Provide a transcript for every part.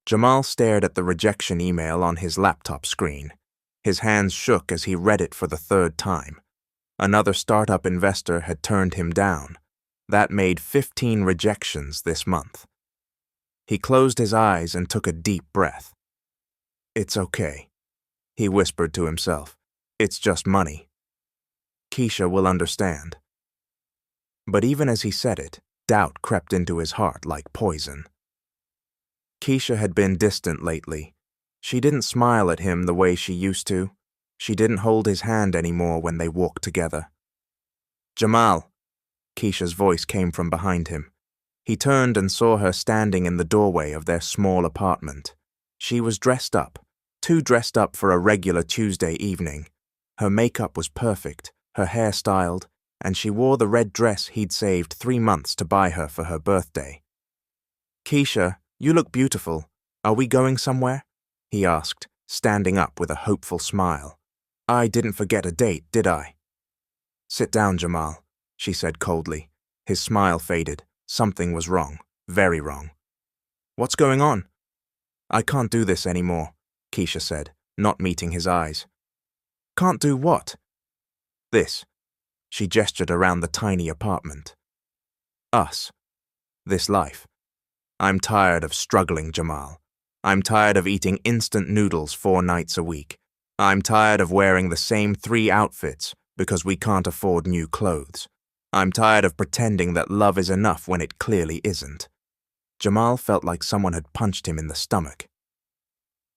Jamal stared at the rejection email on his laptop screen. His hands shook as he read it for the third time. Another startup investor had turned him down. That made 15 rejections this month. He closed his eyes and took a deep breath. "It's okay," he whispered to himself. "It's just money. Keisha will understand." But even as he said it, doubt crept into his heart like poison. Keisha had been distant lately. She didn't smile at him the way she used to. She didn't hold his hand anymore when they walked together. "Jamal," Keisha's voice came from behind him. He turned and saw her standing in the doorway of their small apartment. She was dressed up, too dressed up for a regular Tuesday evening. Her makeup was perfect, her hair styled, and she wore the red dress he'd saved 3 months to buy her for her birthday. "Keisha, you look beautiful. Are we going somewhere?" he asked, standing up with a hopeful smile. "I didn't forget a date, did I?" "Sit down, Jamal," she said coldly. His smile faded. Something was wrong, very wrong. "What's going on?" "I can't do this anymore," Keisha said, not meeting his eyes. "Can't do what?" "This." She gestured around the tiny apartment. "Us. This life. I'm tired of struggling, Jamal. I'm tired of eating instant noodles 4 nights a week. I'm tired of wearing the same 3 outfits because we can't afford new clothes. I'm tired of pretending that love is enough when it clearly isn't." Jamal felt like someone had punched him in the stomach.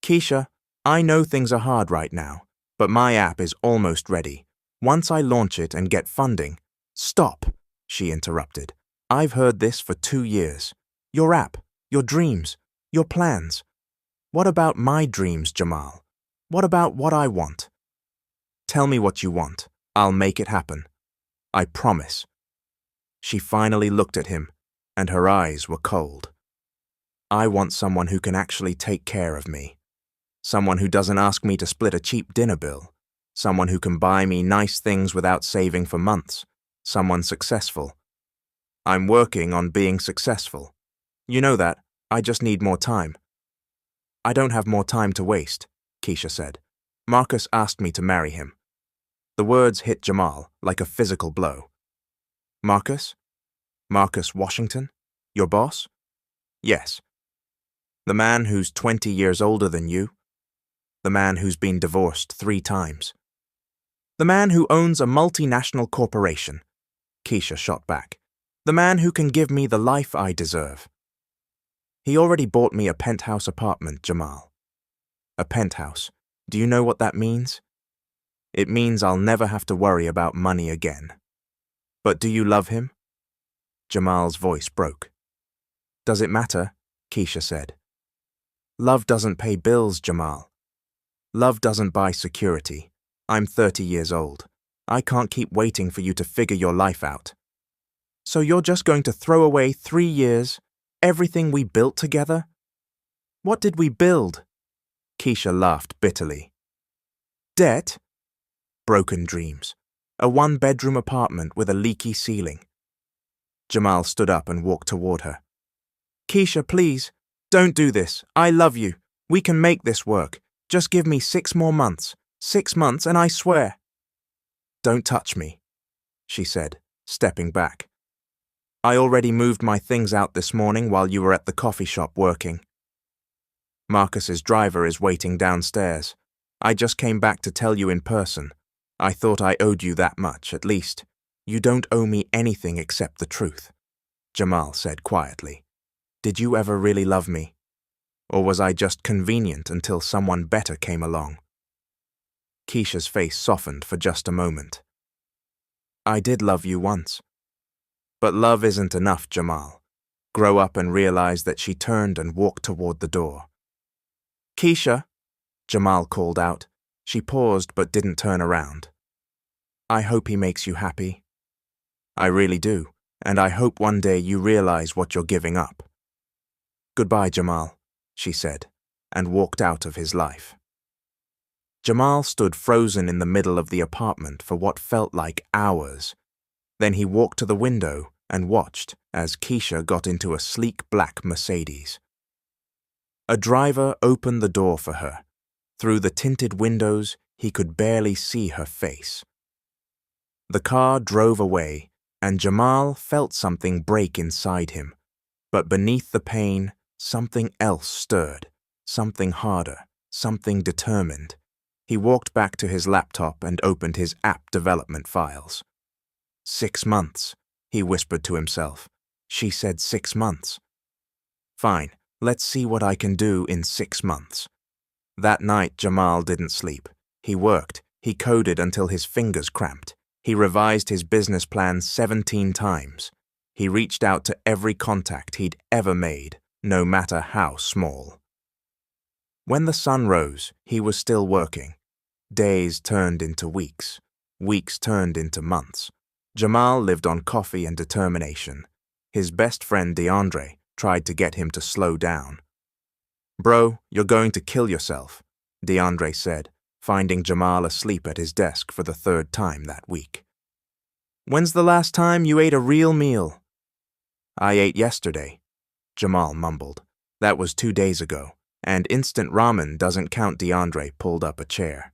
"Keisha, I know things are hard right now, but my app is almost ready. Once I launch it and get funding—" "Stop," she interrupted. "I've heard this for 2 years. Your app, your dreams, your plans. What about my dreams, Jamal? What about what I want? Tell me what you want. I'll make it happen. I promise." She finally looked at him, and her eyes were cold. "I want someone who can actually take care of me. Someone who doesn't ask me to split a cheap dinner bill. Someone who can buy me nice things without saving for months. Someone successful. I'm working on being successful. You know that. I just need more time." "I don't have more time to waste," Keisha said. "Marcus asked me to marry him." The words hit Jamal like a physical blow. "Marcus? Marcus Washington? Your boss?" "Yes." "The man who's 20 years older than you? The man who's been divorced 3 times? The man who owns a multinational corporation?" Keisha shot back. "The man who can give me the life I deserve." "He already bought me a penthouse apartment, Jamal." "A penthouse. Do you know what that means?" "It means I'll never have to worry about money again." "But do you love him?" Jamal's voice broke. "Does it matter?" Keisha said. "Love doesn't pay bills, Jamal. Love doesn't buy security. I'm 30 years old. I can't keep waiting for you to figure your life out." "So you're just going to throw away 3 years, everything we built together?" "What did we build?" Keisha laughed bitterly. "Debt? Broken dreams. A 1-bedroom apartment with a leaky ceiling." Jamal stood up and walked toward her. "Keisha, please, don't do this. I love you. We can make this work. Just give me 6 more months. 6 months, and I swear." "Don't touch me," she said, stepping back. "I already moved my things out this morning while you were at the coffee shop working. Marcus's driver is waiting downstairs. I just came back to tell you in person. I thought I owed you that much, at least. You don't owe me anything except the truth," Jamal said quietly. "Did you ever really love me? Or was I just convenient until someone better came along?" Keisha's face softened for just a moment. "I did love you once. But love isn't enough, Jamal." Grow up and realize that she turned and walked toward the door. "Keisha," Jamal called out. She paused but didn't turn around. "I hope he makes you happy. I really do, and I hope one day you realize what you're giving up." "Goodbye, Jamal," she said, and walked out of his life. Jamal stood frozen in the middle of the apartment for what felt like hours. Then he walked to the window and watched as Keisha got into a sleek black Mercedes. A driver opened the door for her. Through the tinted windows, he could barely see her face. The car drove away, and Jamal felt something break inside him. But beneath the pain, something else stirred, something harder, something determined. He walked back to his laptop and opened his app development files. 6 months, he whispered to himself. She said 6 months. Fine, let's see what I can do in 6 months. That night, Jamal didn't sleep. He worked, he coded until his fingers cramped. He revised his business plan 17 times. He reached out to every contact he'd ever made, no matter how small. When the sun rose, he was still working. Days turned into weeks. Weeks turned into months. Jamal lived on coffee and determination. His best friend DeAndre tried to get him to slow down. "Bro, you're going to kill yourself," DeAndre said, finding Jamal asleep at his desk for the 3rd time that week. "When's the last time you ate a real meal?" "I ate yesterday," Jamal mumbled. "That was 2 days ago, and instant ramen doesn't count." DeAndre pulled up a chair.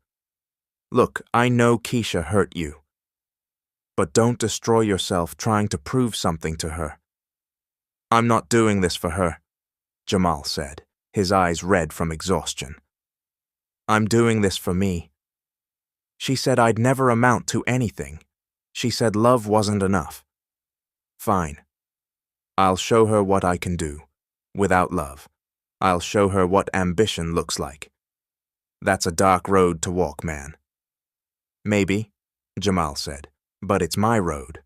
"Look, I know Keisha hurt you. But don't destroy yourself trying to prove something to her." "I'm not doing this for her," Jamal said, his eyes red from exhaustion. "I'm doing this for me. She said I'd never amount to anything. She said love wasn't enough. Fine. I'll show her what I can do, without love. I'll show her what ambition looks like. That's a dark road to walk, man." "Maybe," Jamal said, "but it's my road."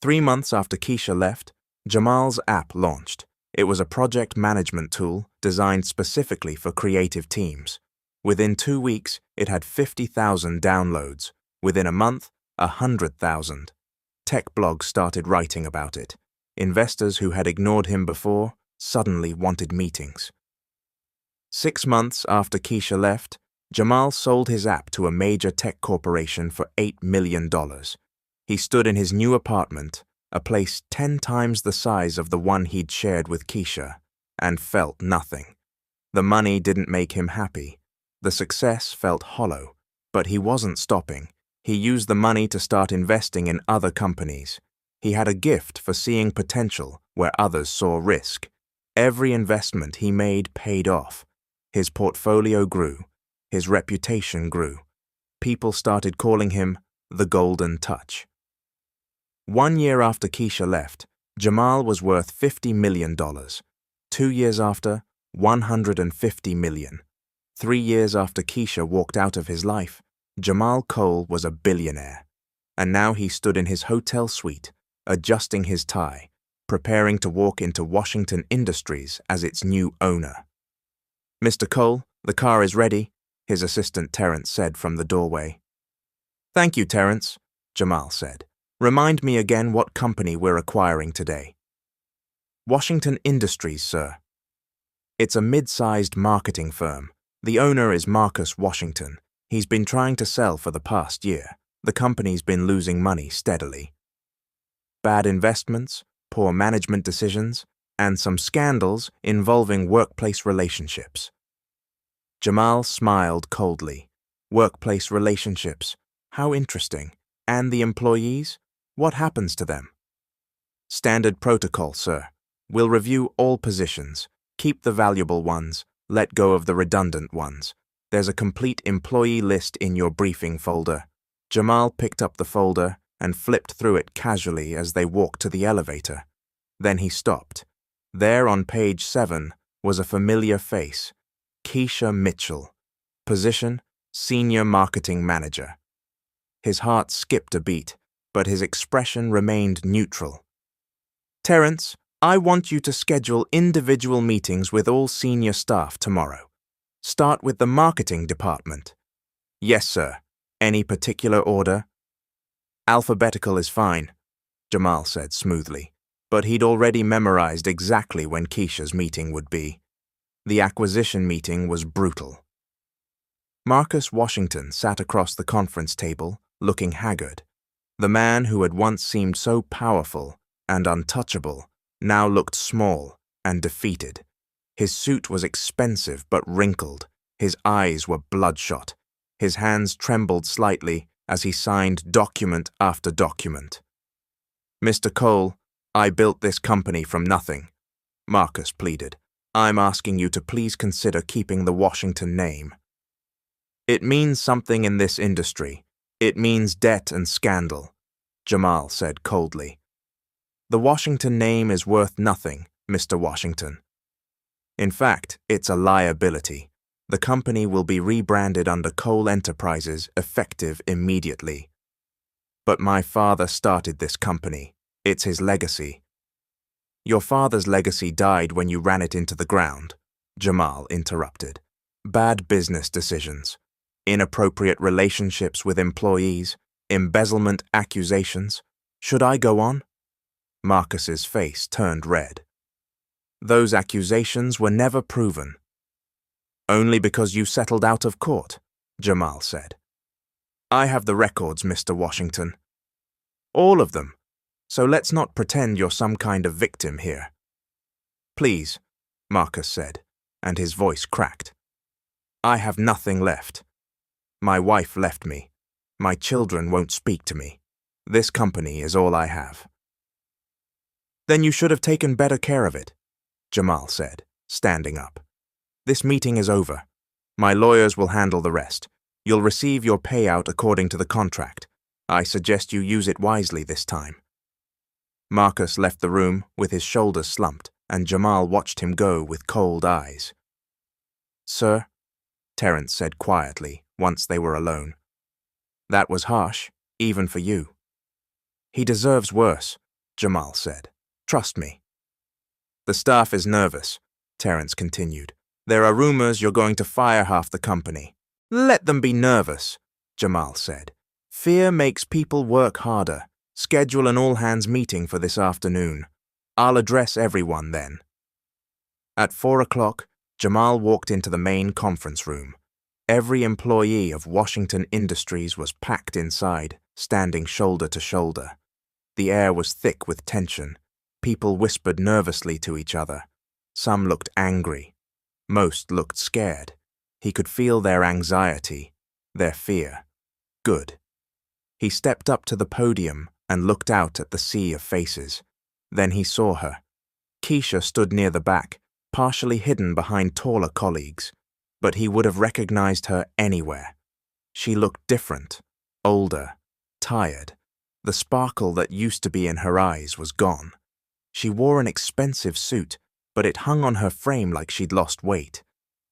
3 months after Keisha left, Jamal's app launched. It was a project management tool designed specifically for creative teams. Within 2 weeks, it had 50,000 downloads. Within a month, 100,000. Tech blogs started writing about it. Investors who had ignored him before suddenly wanted meetings. 6 months after Keisha left, Jamal sold his app to a major tech corporation for $8 million. He stood in his new apartment, a place 10 times the size of the one he'd shared with Keisha, and felt nothing. The money didn't make him happy. The success felt hollow, but he wasn't stopping. He used the money to start investing in other companies. He had a gift for seeing potential where others saw risk. Every investment he made paid off. His portfolio grew. His reputation grew. People started calling him the Golden Touch. 1 year after Keisha left, Jamal was worth $50 million. 2 years after, $150 million. 3 years after Keisha walked out of his life, Jamal Cole was a billionaire. And now he stood in his hotel suite, adjusting his tie, preparing to walk into Washington Industries as its new owner. "Mr. Cole, the car is ready," his assistant Terrence said from the doorway. "Thank you, Terrence," Jamal said. "Remind me again what company we're acquiring today." "Washington Industries, sir." "It's a mid-sized marketing firm. The owner is Marcus Washington. He's been trying to sell for the past year. The company's been losing money steadily. Bad investments, poor management decisions, and some scandals involving workplace relationships." Jamal smiled coldly. "Workplace relationships. How interesting. And the employees? What happens to them?" "Standard protocol, sir. We'll review all positions. Keep the valuable ones. Let go of the redundant ones. There's a complete employee list in your briefing folder." Jamal picked up the folder and flipped through it casually as they walked to the elevator. Then he stopped. There on page 7 was a familiar face, Keisha Mitchell. Position, Senior Marketing Manager. His heart skipped a beat, but his expression remained neutral. "Terrence, I want you to schedule individual meetings with all senior staff tomorrow. Start with the marketing department." "Yes, sir. Any particular order?" "Alphabetical is fine," Jamal said smoothly, but he'd already memorized exactly when Keisha's meeting would be. The acquisition meeting was brutal. Marcus Washington sat across the conference table, looking haggard. The man who had once seemed so powerful and untouchable now looked small and defeated. His suit was expensive but wrinkled. His eyes were bloodshot. His hands trembled slightly as he signed document after document. "Mr. Cole, I built this company from nothing," Marcus pleaded. "I'm asking you to please consider keeping the Washington name." "It means something in this industry. It means debt and scandal," Jamal said coldly. "The Washington name is worth nothing, Mr. Washington. In fact, it's a liability. The company will be rebranded under Cole Enterprises effective immediately." "But my father started this company. It's his legacy." "Your father's legacy died when you ran it into the ground," Jamal interrupted. "Bad business decisions, inappropriate relationships with employees, embezzlement accusations. Should I go on?" Marcus's face turned red. "Those accusations were never proven." "Only because you settled out of court," Jamal said. "I have the records, Mr. Washington. All of them. So let's not pretend you're some kind of victim here." "Please," Marcus said, and his voice cracked. "I have nothing left. My wife left me. My children won't speak to me. This company is all I have." "Then you should have taken better care of it," Jamal said, standing up. "This meeting is over. My lawyers will handle the rest. You'll receive your payout according to the contract. I suggest you use it wisely this time." Marcus left the room with his shoulders slumped, and Jamal watched him go with cold eyes. "Sir," Terence said quietly once they were alone, "that was harsh, even for you." "He deserves worse," Jamal said. "Trust me." "The staff is nervous," Terence continued. "There are rumors you're going to fire half the company." "Let them be nervous," Jamal said. "Fear makes people work harder. Schedule an all-hands meeting for this afternoon. I'll address everyone then." At 4 o'clock, Jamal walked into the main conference room. Every employee of Washington Industries was packed inside, standing shoulder to shoulder. The air was thick with tension. People whispered nervously to each other. Some looked angry. Most looked scared. He could feel their anxiety, their fear. Good. He stepped up to the podium and looked out at the sea of faces. Then he saw her. Keisha stood near the back, partially hidden behind taller colleagues, but he would have recognized her anywhere. She looked different, older, tired. The sparkle that used to be in her eyes was gone. She wore an expensive suit, but it hung on her frame like she'd lost weight.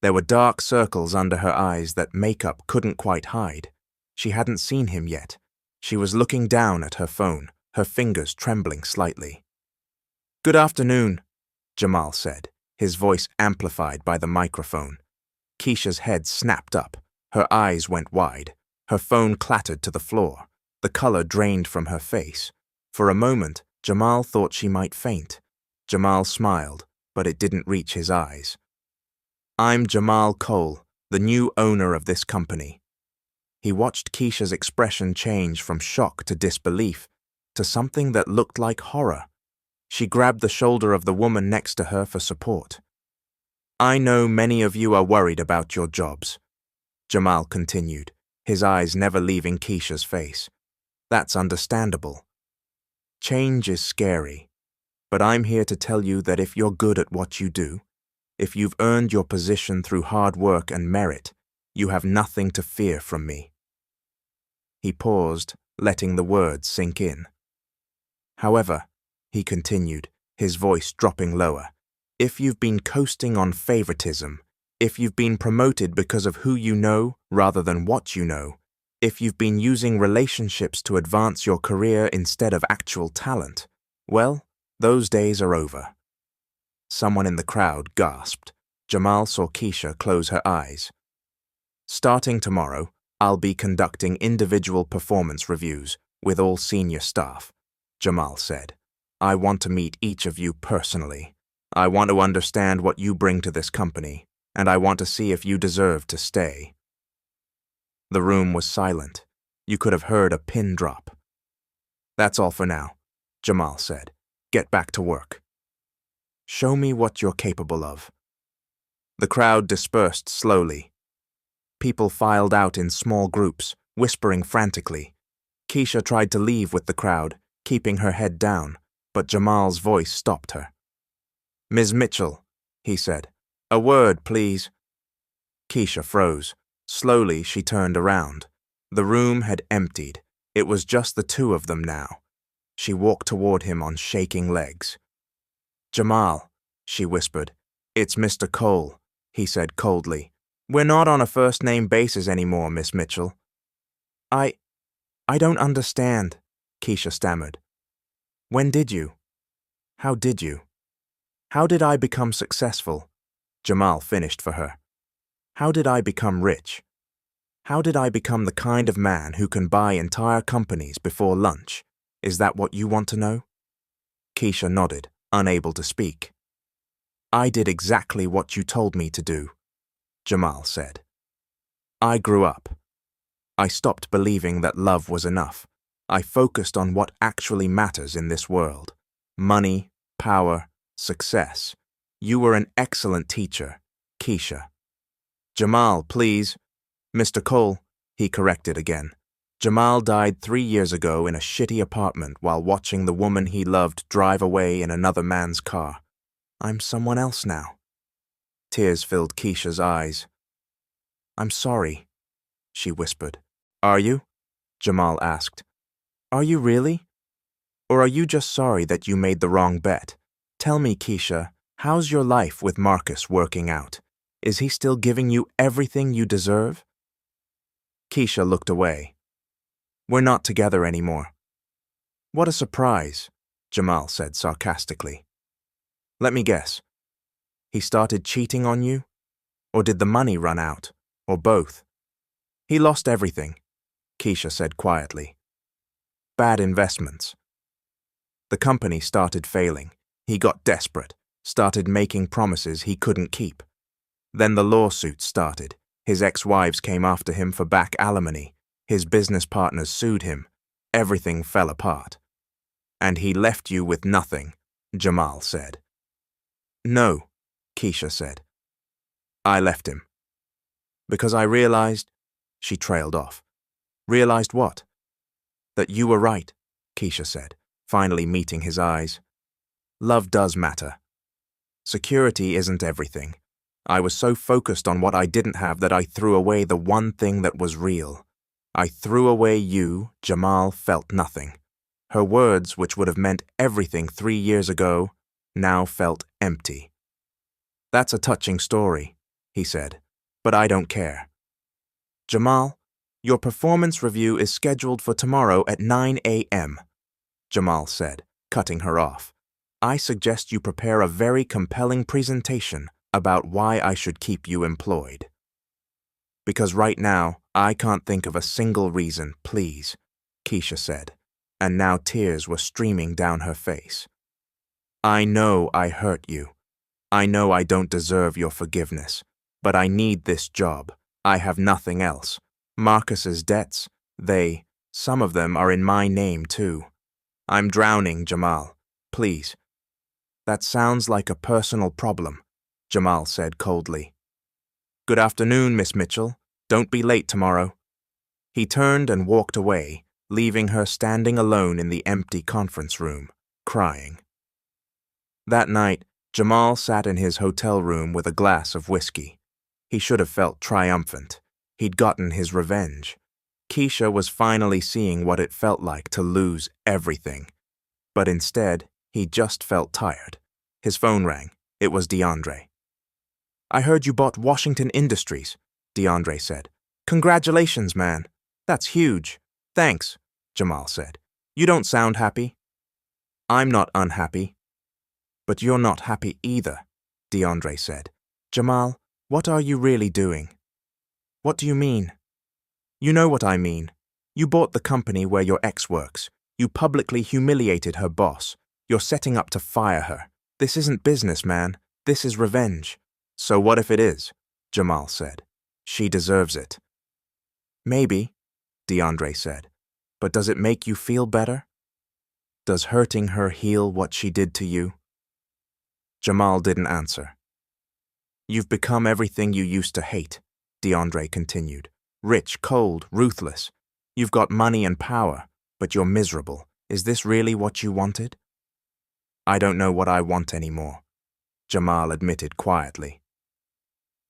There were dark circles under her eyes that makeup couldn't quite hide. She hadn't seen him yet. She was looking down at her phone, her fingers trembling slightly. "Good afternoon," Jamal said, his voice amplified by the microphone. Keisha's head snapped up. Her eyes went wide. Her phone clattered to the floor. The color drained from her face. For a moment, Jamal thought she might faint. Jamal smiled, but it didn't reach his eyes. "I'm Jamal Cole, the new owner of this company." He watched Keisha's expression change from shock to disbelief to something that looked like horror. She grabbed the shoulder of the woman next to her for support. "I know many of you are worried about your jobs," Jamal continued, his eyes never leaving Keisha's face. "That's understandable. Change is scary, but I'm here to tell you that if you're good at what you do, if you've earned your position through hard work and merit, you have nothing to fear from me." He paused, letting the words sink in. "However," he continued, his voice dropping lower, "if you've been coasting on favoritism, if you've been promoted because of who you know rather than what you know, if you've been using relationships to advance your career instead of actual talent, well, those days are over." Someone in the crowd gasped. Jamal saw Keisha close her eyes. "Starting tomorrow, I'll be conducting individual performance reviews with all senior staff," Jamal said. "I want to meet each of you personally. I want to understand what you bring to this company, and I want to see if you deserve to stay." The room was silent. You could have heard a pin drop. "That's all for now," Jamal said. "Get back to work. Show me what you're capable of." The crowd dispersed slowly. People filed out in small groups, whispering frantically. Keisha tried to leave with the crowd, keeping her head down, but Jamal's voice stopped her. "Ms. Mitchell," he said, "a word, please." Keisha froze. Slowly, she turned around. The room had emptied. It was just the two of them now. She walked toward him on shaking legs. "Jamal," she whispered. "It's Mr. Cole," he said coldly. "We're not on a first-name basis anymore, Miss Mitchell." I don't understand," Keisha stammered. "When did you? How did you? How did I become successful?" Jamal finished for her. "How did I become rich? How did I become the kind of man who can buy entire companies before lunch? Is that what you want to know?" Keisha nodded, unable to speak. "I did exactly what you told me to do," Jamal said. "I grew up. I stopped believing that love was enough. I focused on what actually matters in this world. Money, power, success. You were an excellent teacher, Keisha." "Jamal, please." "Mr. Cole," he corrected again. "Jamal died 3 years ago in a shitty apartment while watching the woman he loved drive away in another man's car. I'm someone else now." Tears filled Keisha's eyes. "I'm sorry," she whispered. "Are you?" Jamal asked. "Are you really? Or are you just sorry that you made the wrong bet? Tell me, Keisha, how's your life with Marcus working out? Is he still giving you everything you deserve?" Keisha looked away. "We're not together anymore." "What a surprise," Jamal said sarcastically. "Let me guess. He started cheating on you? Or did the money run out? Or both?" "He lost everything," Keisha said quietly. "Bad investments. The company started failing. He got desperate, started making promises he couldn't keep. Then the lawsuits started. His ex-wives came after him for back alimony. His business partners sued him. Everything fell apart. And he left you with nothing," Jamal said. "No," Keisha said. "I left him. Because I realized," she trailed off. "Realized what?" "That you were right," Keisha said, finally meeting his eyes. "Love does matter. Security isn't everything. I was so focused on what I didn't have that I threw away the one thing that was real. I threw away you." Jamal felt nothing. Her words, which would have meant everything 3 years ago, now felt empty. "That's a touching story," he said, "but I don't care. Jamal, your performance review is scheduled for tomorrow at 9 a.m., Jamal said, cutting her off. "I suggest you prepare a very compelling presentation about why I should keep you employed." "Because right now, I can't think of a single reason, please," Keisha said, and now tears were streaming down her face. "I know I hurt you. I know I don't deserve your forgiveness, but I need this job. I have nothing else. Marcus's debts, some of them are in my name too. I'm drowning, Jamal. Please." "That sounds like a personal problem," Jamal said coldly. "Good afternoon, Miss Mitchell. Don't be late tomorrow." He turned and walked away, leaving her standing alone in the empty conference room, crying. That night, Jamal sat in his hotel room with a glass of whiskey. He should have felt triumphant. He'd gotten his revenge. Keisha was finally seeing what it felt like to lose everything. But instead, he just felt tired. His phone rang. It was DeAndre. "I heard you bought Washington Industries," DeAndre said. "Congratulations, man. That's huge." "Thanks," Jamal said. "You don't sound happy." "I'm not unhappy." "But you're not happy either," DeAndre said. "Jamal, what are you really doing?" "What do you mean?" "You know what I mean. You bought the company where your ex works. You publicly humiliated her boss. You're setting up to fire her. This isn't business, man. This is revenge." "So what if it is?" Jamal said. "She deserves it." "Maybe," DeAndre said. "But does it make you feel better? Does hurting her heal what she did to you?" Jamal didn't answer. You've become everything you used to hate, DeAndre continued. Rich, cold, ruthless. You've got money and power, but you're miserable. Is this really what you wanted? I don't know what I want anymore, Jamal admitted quietly.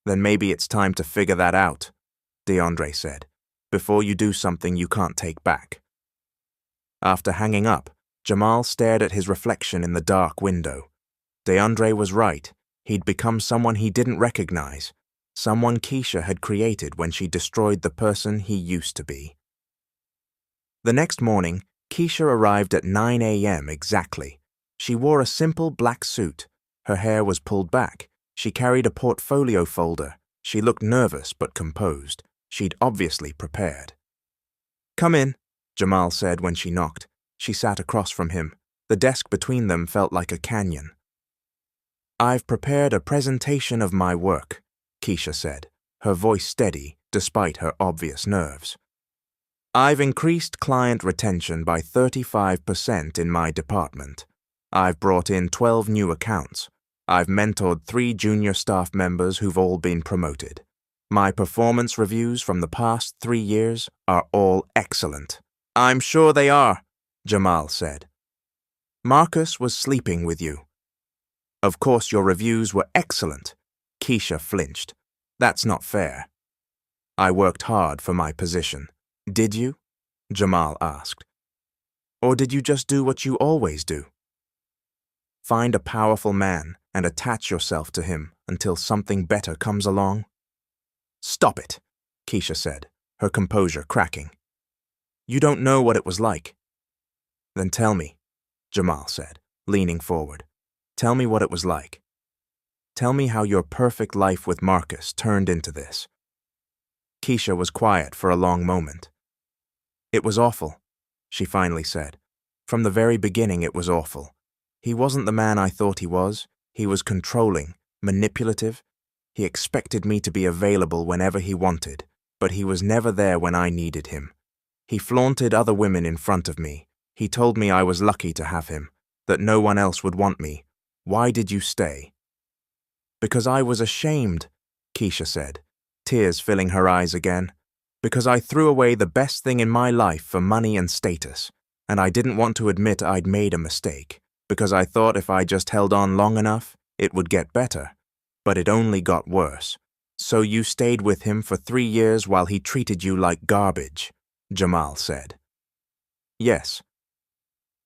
Then maybe it's time to figure that out, DeAndre said, before you do something you can't take back. After hanging up, Jamal stared at his reflection in the dark window. DeAndre was right. He'd become someone he didn't recognize, someone Keisha had created when she destroyed the person he used to be. The next morning, Keisha arrived at 9 a.m. exactly. She wore a simple black suit. Her hair was pulled back. She carried a portfolio folder. She looked nervous but composed. She'd obviously prepared. Come in, Jamal said when she knocked. She sat across from him. The desk between them felt like a canyon. I've prepared a presentation of my work, Keisha said, her voice steady despite her obvious nerves. I've increased client retention by 35% in my department. I've brought in 12 new accounts. I've mentored 3 junior staff members who've all been promoted. My performance reviews from the past 3 years are all excellent. I'm sure they are, Jamal said. Marcus was sleeping with you. Of course your reviews were excellent. Keisha flinched. That's not fair. I worked hard for my position. Did you? Jamal asked. Or did you just do what you always do? Find a powerful man and attach yourself to him until something better comes along? Stop it, Keisha said, her composure cracking. You don't know what it was like. Then tell me, Jamal said, leaning forward. Tell me what it was like. Tell me how your perfect life with Marcus turned into this. Keisha was quiet for a long moment. It was awful, she finally said. From the very beginning it was awful. He wasn't the man I thought he was. He was controlling, manipulative. He expected me to be available whenever he wanted, but he was never there when I needed him. He flaunted other women in front of me. He told me I was lucky to have him, that no one else would want me. Why did you stay? Because I was ashamed, Keisha said, tears filling her eyes again. Because I threw away the best thing in my life for money and status, and I didn't want to admit I'd made a mistake, because I thought if I just held on long enough, it would get better. But it only got worse. So you stayed with him for 3 years while he treated you like garbage, Jamal said. Yes.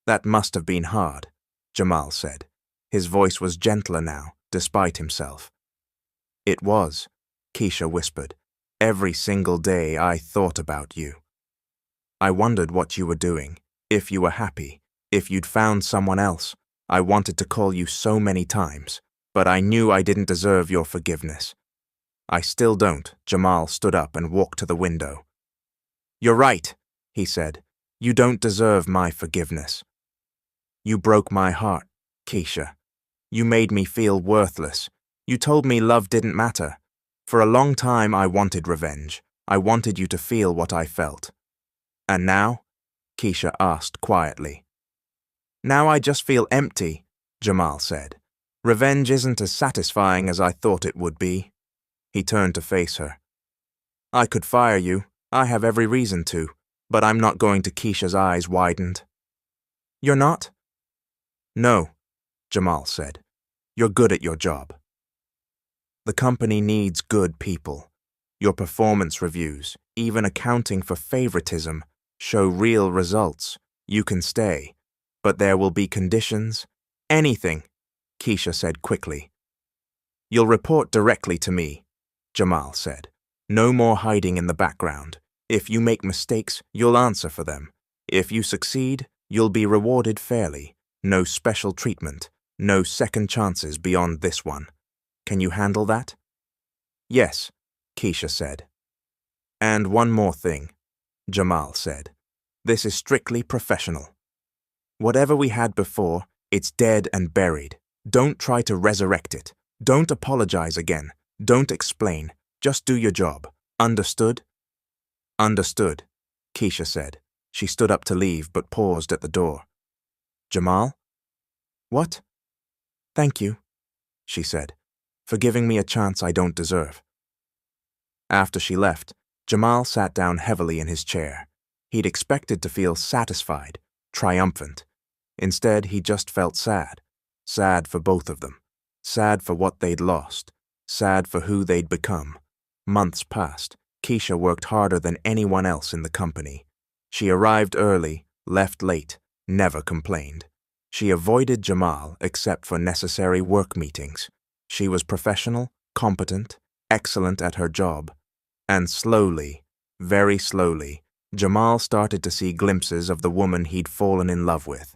That must have been hard, Jamal said. His voice was gentler now, despite himself. It was, Keisha whispered. Every single day I thought about you. I wondered what you were doing, if you were happy, if you'd found someone else. I wanted to call you so many times, but I knew I didn't deserve your forgiveness. I still don't. Jamal stood up and walked to the window. You're right, he said. You don't deserve my forgiveness. You broke my heart, Keisha. You made me feel worthless. You told me love didn't matter. For a long time I wanted revenge. I wanted you to feel what I felt. And now? Keisha asked quietly. Now I just feel empty, Jamal said. Revenge isn't as satisfying as I thought it would be. He turned to face her. I could fire you. I have every reason to, but I'm not going to. Keisha's eyes widened. You're not? No, Jamal said. You're good at your job. The company needs good people. Your performance reviews, even accounting for favoritism, show real results. You can stay, but there will be conditions. Anything, Keisha said quickly. You'll report directly to me, Jamal said. No more hiding in the background. If you make mistakes, you'll answer for them. If you succeed, you'll be rewarded fairly. No special treatment, no second chances beyond this one. Can you handle that? Yes, Keisha said. And one more thing, Jamal said. This is strictly professional. Whatever we had before, it's dead and buried. Don't try to resurrect it. Don't apologize again. Don't explain. Just do your job. Understood? Understood, Keisha said. She stood up to leave but paused at the door. Jamal? What? Thank you, she said. for giving me a chance I don't deserve." After she left, Jamal sat down heavily in his chair. He'd expected to feel satisfied, triumphant. Instead, he just felt sad. Sad for both of them. Sad for what they'd lost. Sad for who they'd become. Months passed. Keisha worked harder than anyone else in the company. She arrived early, left late, never complained. She avoided Jamal except for necessary work meetings. She was professional, competent, excellent at her job. And slowly, very slowly, Jamal started to see glimpses of the woman he'd fallen in love with.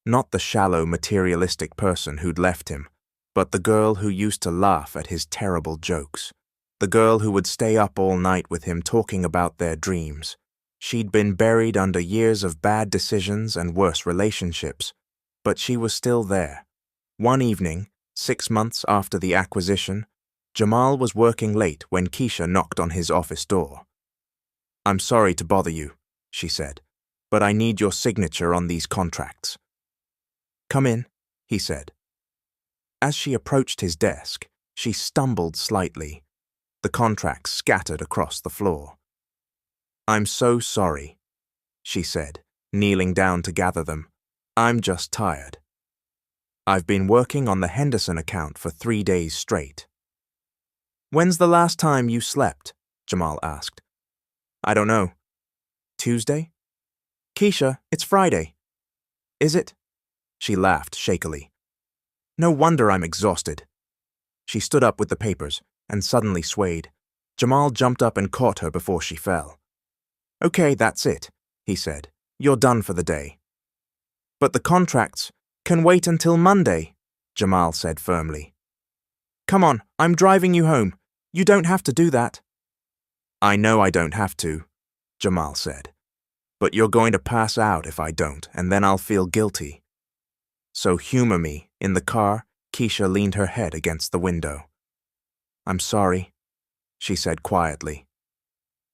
Not the shallow, materialistic person who'd left him, but the girl who used to laugh at his terrible jokes. The girl who would stay up all night with him talking about their dreams. She'd been buried under years of bad decisions and worse relationships, but she was still there. One evening, 6 months after the acquisition, Jamal was working late when Keisha knocked on his office door. "I'm sorry to bother you," she said, "but I need your signature on these contracts." "Come in," he said. As she approached his desk, she stumbled slightly. The contracts scattered across the floor. "I'm so sorry," she said, kneeling down to gather them. "I'm just tired. I've been working on the Henderson account for 3 days straight." "When's the last time you slept?" Jamal asked. "I don't know. Tuesday?" "Keisha, it's Friday." "Is it?" She laughed shakily. "No wonder I'm exhausted." She stood up with the papers and suddenly swayed. Jamal jumped up and caught her before she fell. "Okay, that's it," he said. "You're done for the day." "But the contracts can wait until Monday," Jamal said firmly. "Come on, I'm driving you home. You don't have to do that." "I know I don't have to," Jamal said. "But you're going to pass out if I don't, and then I'll feel guilty. So humor me." In the car, Keisha leaned her head against the window. "I'm sorry," she said quietly.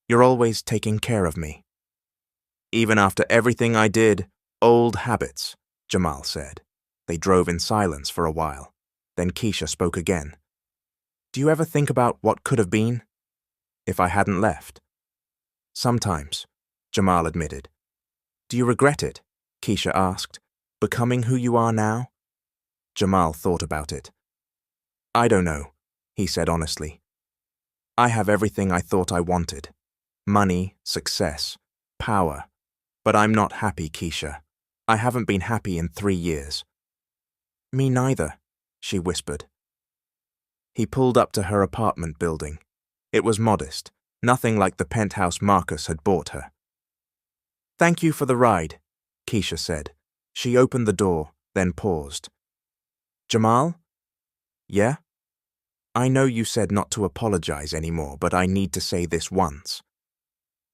"You're always taking care of me." "Even after everything I did, old habits," Jamal said. They drove in silence for a while. Then Keisha spoke again. "Do you ever think about what could have been? If I hadn't left?" "Sometimes," Jamal admitted. "Do you regret it?" Keisha asked. "Becoming who you are now?" Jamal thought about it. "I don't know," he said honestly. "I have everything I thought I wanted. Money, success, power. But I'm not happy, Keisha. I haven't been happy in 3 years." "Me neither," she whispered. He pulled up to her apartment building. It was modest, nothing like the penthouse Marcus had bought her. "Thank you for the ride," Keisha said. She opened the door, then paused. "Jamal?" "Yeah?" "I know you said not to apologize anymore, but I need to say this once.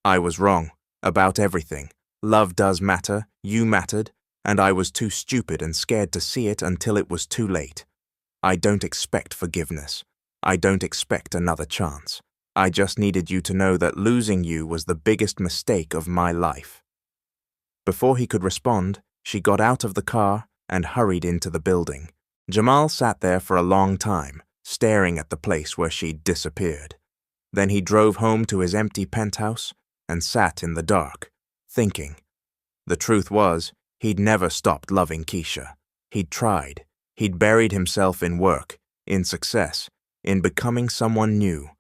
I was wrong, about everything. Love does matter, you mattered, and I was too stupid and scared to see it until it was too late. I don't expect forgiveness. I don't expect another chance. I just needed you to know that losing you was the biggest mistake of my life." Before he could respond, she got out of the car and hurried into the building. Jamal sat there for a long time, staring at the place where she'd disappeared. Then he drove home to his empty penthouse and sat in the dark, thinking. The truth was, he'd never stopped loving Keisha. He'd tried. He'd buried himself in work, in success, in becoming someone new.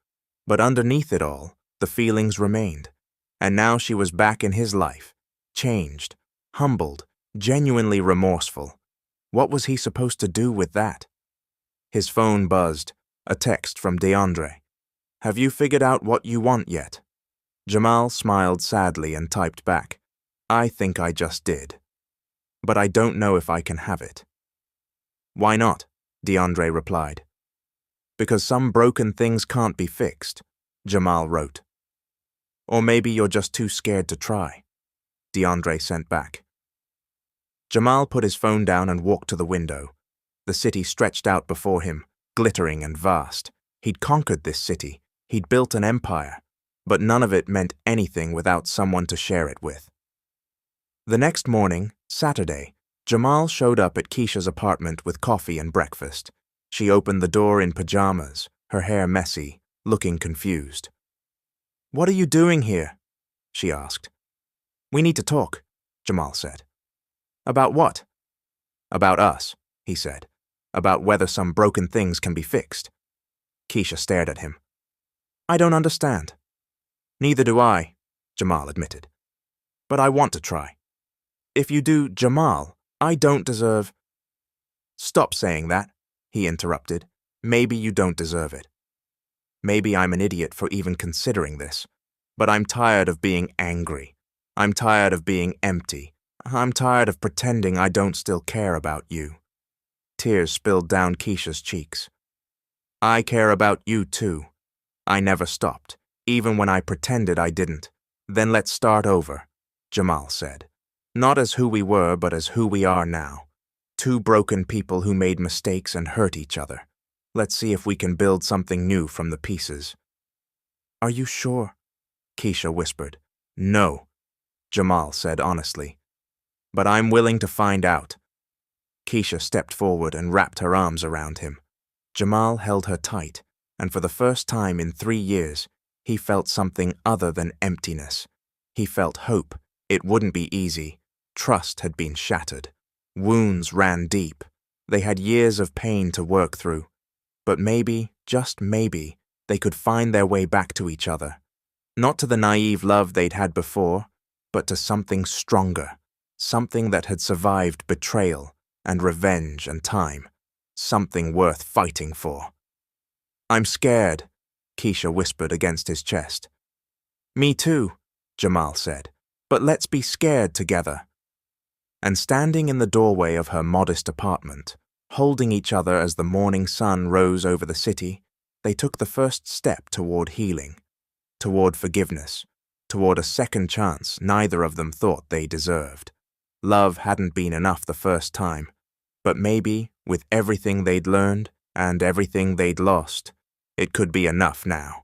But underneath it all, the feelings remained. And now she was back in his life, changed, humbled, genuinely remorseful. What was he supposed to do with that? His phone buzzed, a text from DeAndre. "Have you figured out what you want yet?" Jamal smiled sadly and typed back, "I think I just did. But I don't know if I can have it." "Why not?" DeAndre replied. "Because some broken things can't be fixed," Jamal wrote. "Or maybe you're just too scared to try," DeAndre sent back. Jamal put his phone down and walked to the window. The city stretched out before him, glittering and vast. He'd conquered this city. He'd built an empire. But none of it meant anything without someone to share it with. The next morning, Saturday, Jamal showed up at Keisha's apartment with coffee and breakfast. She opened the door in pajamas, her hair messy, looking confused. "What are you doing here?" she asked. "We need to talk," Jamal said. "About what?" "About us," he said. "About whether some broken things can be fixed." Keisha stared at him. "I don't understand." "Neither do I," Jamal admitted. "But I want to try." "If you do, Jamal, I don't deserve—" "Stop saying that," he interrupted. "Maybe you don't deserve it. Maybe I'm an idiot for even considering this, but I'm tired of being angry. I'm tired of being empty. I'm tired of pretending I don't still care about you." Tears spilled down Keisha's cheeks. "I care about you too. I never stopped, even when I pretended I didn't. Then let's start over," Jamal said. "Not as who we were, but as who we are now. Two broken people who made mistakes and hurt each other. Let's see if we can build something new from the pieces." "Are you sure?" Keisha whispered. "No," Jamal said honestly. "But I'm willing to find out." Keisha stepped forward and wrapped her arms around him. Jamal held her tight, and for the first time in 3 years, he felt something other than emptiness. He felt hope. It wouldn't be easy. Trust had been shattered. Wounds ran deep. They had years of pain to work through. But maybe, just maybe, they could find their way back to each other. Not to the naive love they'd had before, but to something stronger, something that had survived betrayal and revenge and time, something worth fighting for. "I'm scared," Keisha whispered against his chest. "Me too," Jamal said, "but let's be scared together." And standing in the doorway of her modest apartment, holding each other as the morning sun rose over the city, they took the first step toward healing, toward forgiveness, toward a second chance neither of them thought they deserved. Love hadn't been enough the first time, but maybe, with everything they'd learned and everything they'd lost, it could be enough now.